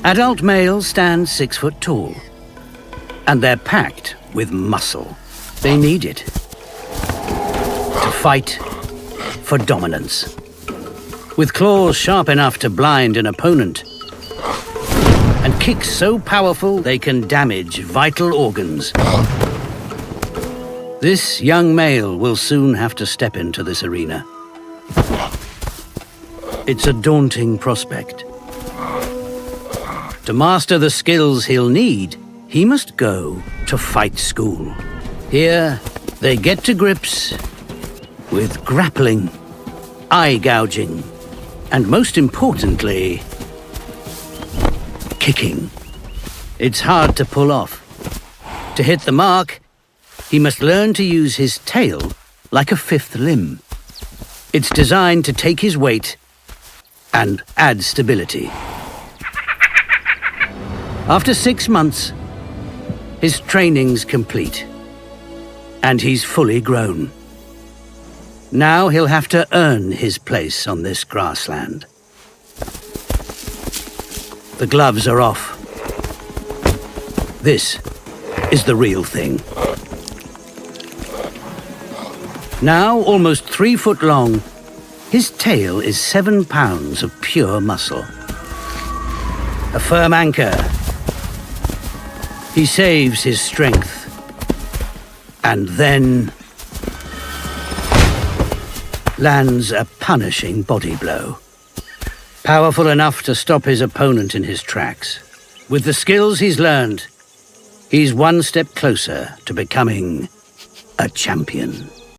Adult males stand 6 foot tall, and they're packed with muscle. They need it to fight for dominance. With claws sharp enough to blind an opponent, and kicks so powerful they can damage vital organs. This young male will soon have to step into this arena. It's a daunting prospect. To master the skills he'll need, he must go to fight school. Here, they get to grips with grappling, eye gouging, and most importantly, kicking. It's hard to pull off. To hit the mark, he must learn to use his tail like a fifth limb. It's designed to take his weight and add stability. After 6 months, his training's complete, and he's fully grown. Now he'll have to earn his place on this grassland. The gloves are off. This is the real thing. Now almost 3 foot long, his tail is 7 pounds of pure muscle. A firm anchor. He saves his strength, and then lands a punishing body blow. Powerful enough to stop his opponent in his tracks. With the skills he's learned, he's one step closer to becoming a champion.